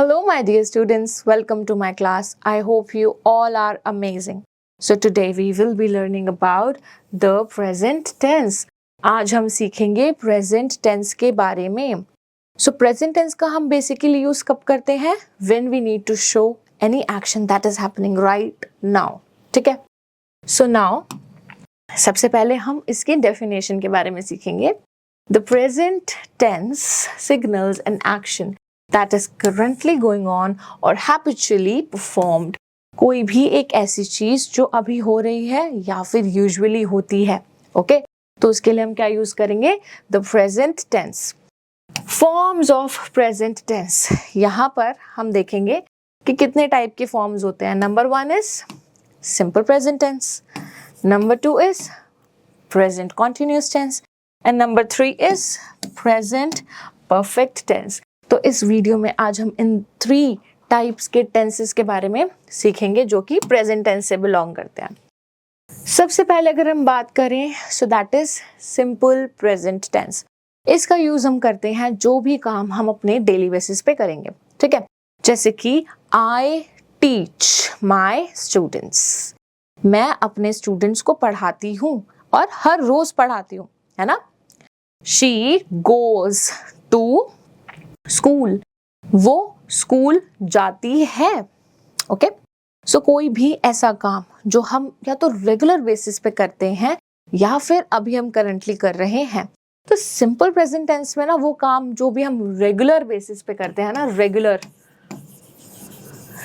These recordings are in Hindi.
Hello, my dear students. Welcome to my class. I hope you all are amazing. So today we will be learning about the present tense. आज हम सीखेंगे present tense के बारे में. So present tense का हम basically use कब करते हैं? When we need to show any action that is happening right now. ठीक है? So now सबसे पहले हम इसकी definition के बारे में सीखेंगे. The present tense signals an action that is currently going on or habitually performed. कोई भी एक ऐसी चीज जो अभी हो रही है या फिर यूजुअली होती है. ओके तो उसके लिए हम क्या यूज करेंगे? The present tense. Forms of present tense. यहाँ पर हम देखेंगे कि कितने टाइप के फॉर्म्स होते हैं. Number 1 is simple present tense, number 2 is present continuous tense and number 3 is present perfect tense. तो इस वीडियो में आज हम इन 3 टाइप्स के टेंसेस के बारे में सीखेंगे जो कि प्रेजेंट टेंस से बिलोंग करते हैं. सबसे पहले अगर हम बात करें so that is simple present tense. इसका यूज हम करते हैं जो भी काम हम अपने डेली बेसिस पे करेंगे. ठीक है, जैसे कि आई टीच माई स्टूडेंट्स. मैं अपने स्टूडेंट्स को पढ़ाती हूँ और हर रोज पढ़ाती हूँ, है ना. She goes to school. वो स्कूल जाती है. ओके सो कोई भी ऐसा काम जो हम या तो रेगुलर बेसिस पे करते हैं या फिर अभी हम करंटली कर रहे हैं, तो सिंपल प्रेजेंट टेंस में ना वो काम जो भी हम रेगुलर बेसिस पे करते हैं ना,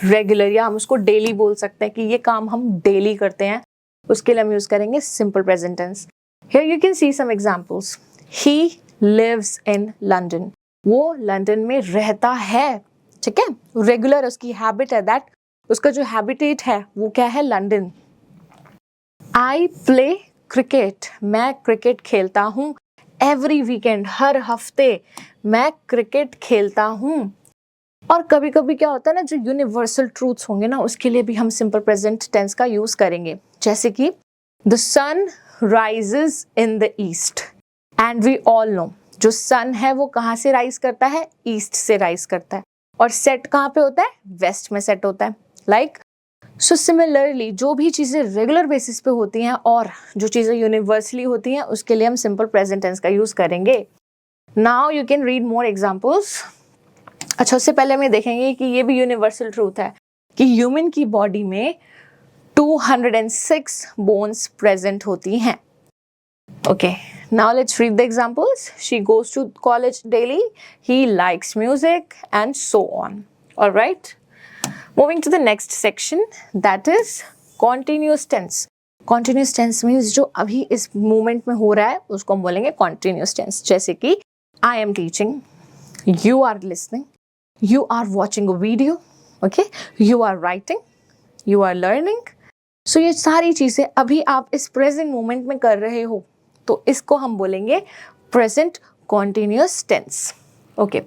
रेगुलर या हम उसको डेली बोल सकते हैं कि ये काम हम डेली करते हैं, उसके लिए हम यूज करेंगे simple present tense. Here you can see some examples. He lives in London. वो लंदन में रहता है. ठीक है, रेगुलर उसकी हैबिट है, दैट उसका जो हैबिटेट है वो क्या है? लंदन. I play cricket. मैं क्रिकेट खेलता हूँ. एवरी वीकेंड, हर हफ्ते मैं क्रिकेट खेलता हूँ. और कभी कभी क्या होता है ना, जो यूनिवर्सल ट्रूथ्स होंगे ना उसके लिए भी हम सिंपल प्रेजेंट टेंस का यूज करेंगे. जैसे कि the sun rises in the east and we all know. जो सन है वो कहाँ से राइज करता है? ईस्ट से राइज करता है. और सेट कहाँ पे होता है? वेस्ट में सेट होता है. लाइक सो सिमिलरली जो भी चीजें रेगुलर बेसिस पे होती हैं और जो चीजें यूनिवर्सली होती हैं उसके लिए हम सिंपल प्रेजेंट टेंस का यूज करेंगे. Now you can read more examples. अच्छा, उससे पहले हम देखेंगे कि ये भी यूनिवर्सल ट्रूथ है कि ह्यूमन की बॉडी में 206 बोन्स प्रेजेंट होती हैं. Okay now let's read the examples. She goes to college daily. He likes music and so on. All right, moving to the next section, that is continuous tense. Continuous tense means जो अभी इस moment में हो रहा है उसको हम बोलेंगे continuous tense. जैसे कि I am teaching, you are listening, you are watching a video, okay, you are writing, you are learning. So ये सारी चीजें अभी आप इस present moment में कर रहे हो, तो इसको हम बोलेंगे present continuous tense. Okay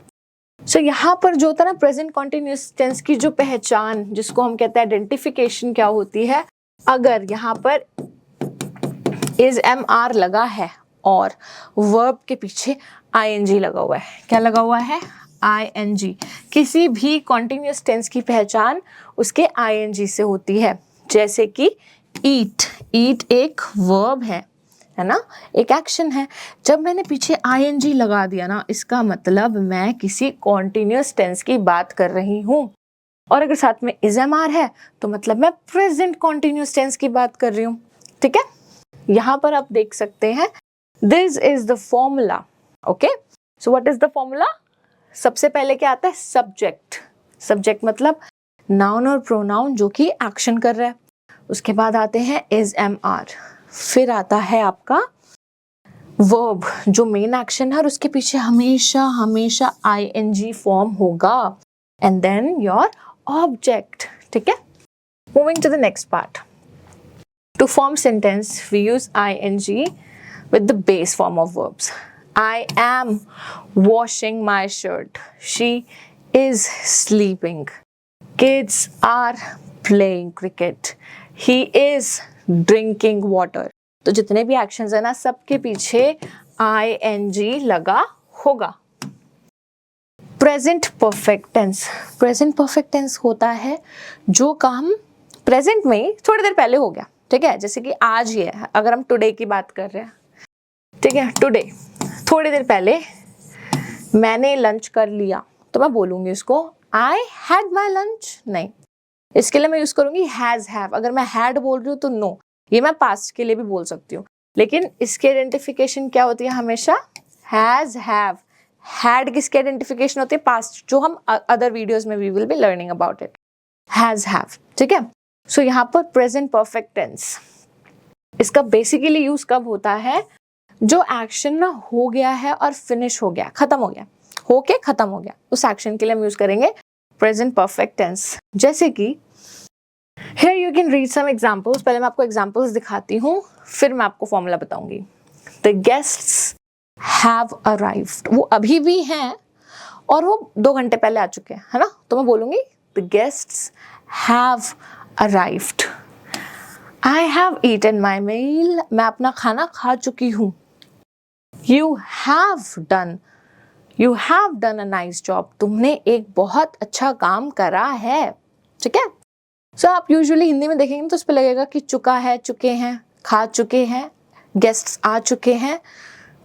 so यहाँ पर जो होता है ना प्रेजेंट कॉन्टिन्यूअस टेंस की जो पहचान जिसको हम कहते हैं आइडेंटिफिकेशन क्या होती है, अगर यहाँ पर इज एम आर लगा है और वर्ब के पीछे आईएनजी लगा हुआ है. क्या लगा हुआ है? आईएनजी. किसी भी कॉन्टिन्यूअस टेंस की पहचान उसके आईएनजी से होती है. जैसे कि ईट. ईट एक वर्ब है ना, एक एक्शन है. जब मैंने पीछे आईएनजी लगा दिया ना, इसका मतलब मैं किसी कॉन्टिन्यूअस टेंस की बात कर रही हूँ. और अगर साथ में इज एम आर है तो मतलब मैं प्रेजेंट कॉन्टिन्यूअस टेंस की बात कर रही हूँ. ठीक है, यहाँ पर आप देख सकते हैं this is the formula. Okay so what is the formula? सबसे पहले क्या आता है? सब्जेक्ट. सब्जेक्ट मतलब नाउन और प्रोनाउन जो कि एक्शन कर रहा है. उसके बाद आते हैं इज एम आर. फिर आता है आपका वर्ब जो मेन एक्शन है और उसके पीछे हमेशा हमेशा आईएनजी फॉर्म होगा. And then your object. ठीक है, moving to the next part. To form sentence we use ING with the base form of verbs. I am washing my shirt. She is sleeping. Kids are playing cricket. He is drinking water. तो जितने भी एक्शंस है ना सबके पीछे आईएनजी लगा होगा. Present perfect tense. Present perfect tense होता है जो काम प्रेजेंट में थोड़ी देर पहले हो गया, ठीक है, जैसे कि आज ही है, अगर हम टुडे की बात कर रहे हैं, ठीक है, टुडे थोड़ी देर पहले मैंने लंच कर लिया, तो मैं बोलूंगी इसको आई हैड माई लंच। नहीं, इसके लिए मैं यूज करूंगी हैज हैव। अगर मैं हैड बोल रही हूँ तो नो, ये मैं पास्ट के लिए भी बोल सकती हूँ, लेकिन इसकी आइडेंटिफिकेशन क्या होती है हमेशा, हैज हैव। हैड किसकी आइडेंटिफिकेशन होती है, पास्ट, जो हम अदर वीडियोस में we will be learning about it. Has have, ठीक है। सो यहाँ पर प्रेजेंट परफेक्ट टेंस, इसका बेसिकली यूज कब होता है, जो एक्शन ना हो गया है और फिनिश हो गया, खत्म हो गया, होके खत्म हो गया, उस एक्शन के लिए हम यूज करेंगे प्रेजेंट परफेक्ट टेंस। जैसे कि here you can read some examples। पहले मैं आपको एग्जाम्पल्स दिखाती हूँ, फिर मैं आपको फॉर्मूला बताऊंगी। The guests have arrived, वो अभी भी हैं और वो 2 घंटे पहले आ चुके हैं, है ना, तो मैं बोलूंगी the guests have arrived। I have eaten my meal, मैं अपना खाना खा चुकी हूँ। You have done a nice job, तुमने एक बहुत अच्छा काम करा है, ठीक है। सो आप यूजुअली हिंदी में देखेंगे तो उस पर लगेगा कि चुका है, चुके हैं, खा चुके हैं, गेस्ट्स आ चुके हैं,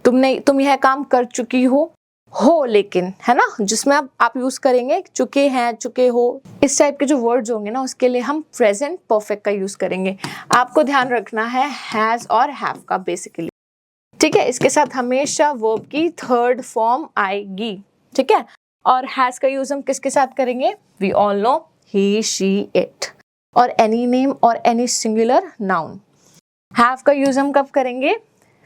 तुम यह काम कर चुकी हो, लेकिन, है ना, जिसमें आप यूज करेंगे चुके हैं, चुके हो, इस टाइप के जो वर्ड्स होंगे ना, उसके लिए हम प्रेजेंट परफेक्ट का यूज करेंगे। आपको ध्यान रखना है हैज और हैव का बेसिकली, ठीक है। इसके साथ हमेशा वर्ब की थर्ड फॉर्म आएगी, ठीक है। और हैज का यूज हम किसके साथ करेंगे, we all know he, she, it, और एनी नेम और एनी सिंगुलर नाउन। हैव का यूज हम कब करेंगे,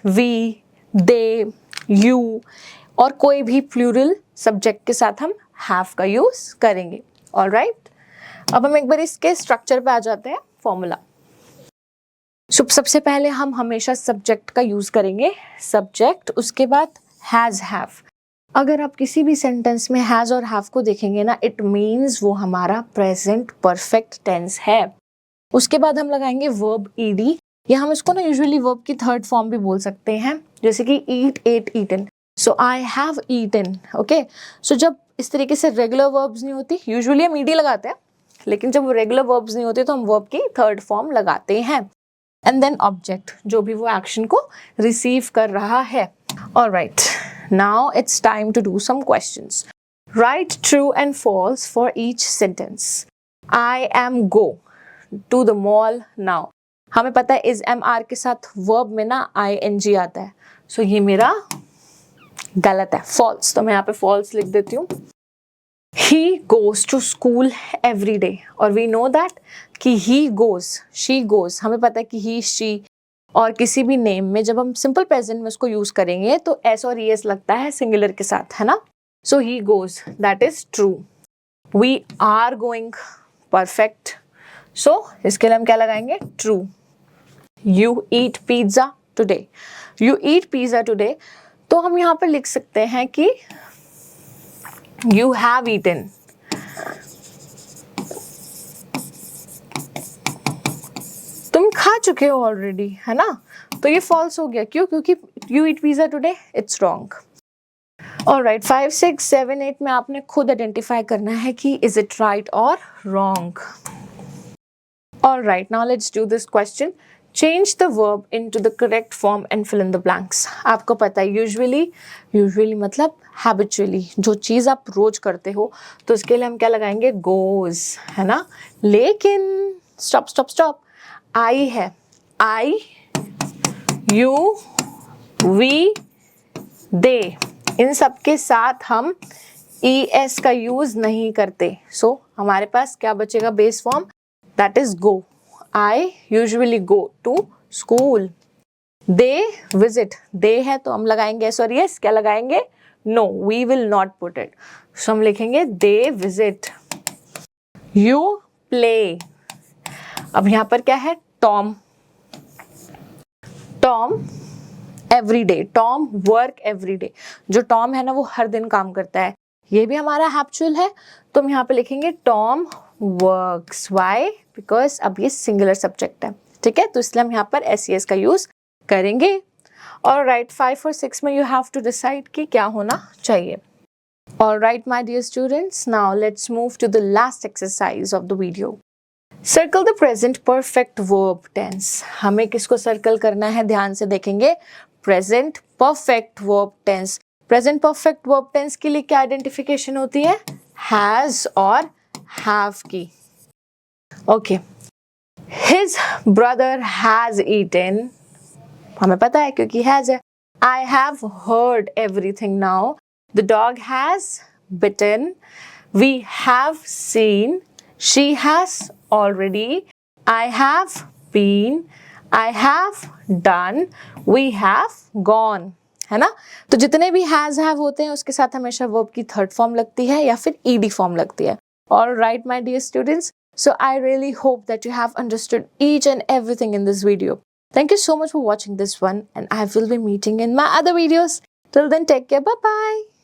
वी, दे, यू, और कोई भी प्लूरल सब्जेक्ट के साथ हम हैव का यूज करेंगे। ऑलराइट, अब हम एक बार इसके स्ट्रक्चर पे आ जाते हैं, फॉर्मूला। सबसे पहले हम हमेशा सब्जेक्ट का यूज करेंगे, सब्जेक्ट, उसके बाद हैज हैव। अगर आप किसी भी सेंटेंस में हैज और हैव को देखेंगे ना, इट मीन्स वो हमारा प्रेजेंट परफेक्ट टेंस है। उसके बाद हम लगाएंगे वर्ब ईडी, या हम इसको ना यूजुअली वर्ब की थर्ड फॉर्म भी बोल सकते हैं, जैसे कि eat, ate, eaten. So I have eaten, okay. So जब इस तरीके से रेगुलर वर्ब्स नहीं होती, यूजुअली हम ईडी लगाते हैं, लेकिन जब वो रेगुलर वर्ब्स नहीं होते तो हम वर्ब की थर्ड फॉर्म लगाते हैं। एंड देन ऑब्जेक्ट, जो भी वो एक्शन को रिसीव कर रहा है। Alright, now it's time to do some questions. Write true and false for each sentence. I am go to the mall now. हमें पता है इज एम आर के साथ वर्ब में ना ing आता है, सो ये मेरा गलत है, फॉल्स, तो मैं यहाँ पे फॉल्स लिख देती हूँ। He goes to school every day, और we know that कि he goes, she goes, हमें पता है कि he, she, और किसी भी नेम में जब हम सिंपल प्रेजेंट में उसको यूज करेंगे तो s और es लगता है सिंगुलर के साथ, है ना। So he goes, that is true। We are going, perfect। So इसके लिए हम क्या लगाएंगे, true। You eat pizza today, you eat pizza today, तो हम यहाँ पर लिख सकते हैं कि You have eaten, तुम खा चुके हो ऑलरेडी, है ना, तो ये फॉल्स हो गया। क्यों, क्योंकि you eat pizza today, it's wrong। Alright, 5, 6, 7, 8 में आपने खुद आइडेंटिफाई करना है कि is it right or wrong। Alright, now let's do this question। Change the verb into the correct form and fill in the blanks। आपको पता है यूजुअली मतलब हैबिचुअली, जो चीज़ आप रोज करते हो, तो उसके लिए हम क्या लगाएंगे, गोज, है ना। लेकिन स्टॉप, आई है, आई, यू, वी, दे, इन सब के साथ हम es का यूज नहीं करते। सो हमारे पास क्या बचेगा, base form, that is go. I usually go to school। They visit, they है तो हम लगाएंगे yes और yes, क्या लगाएंगे, no, we will not put it। so हम लिखेंगे they visit। You play, अब यहाँ पर क्या है, Tom every day, Tom work every day। जो Tom है ना वो हर दिन काम करता है, ये भी हमारा हैबिचुअल है, तो हम यहाँ पे लिखेंगे Tom works। Why? Because अब ये सिंगुलर सब्जेक्ट है, ठीक है, तो इसलिए हम यहाँ पर ses का यूज करेंगे। और राइट 5 और 6 में यू हैव टू डिसाइड कि क्या होना चाहिए। All right, my dear students, now let's move to the last exercise of the video. Circle the present perfect verb tense. हमें किसको सर्कल करना है, ध्यान से देखेंगे. Present perfect verb tense. Present perfect verb tense के लिए क्या आइडेंटिफिकेशन होती है? Has और have की. Okay. His brother has eaten. हमें पता है क्योंकि has है. I have heard everything now. The dog has bitten. We have seen. She has already. I have been. I have done. We have gone. है ना? तो जितने भी has have होते हैं उसके साथ हमेशा verb की थर्ड फॉर्म लगती है या फिर ed फॉर्म लगती है. All right, my dear students. So I really hope that you have understood each and everything in this video. Thank you so much for watching this one, and I will be meeting in my other videos. Till then, take care. Bye-bye.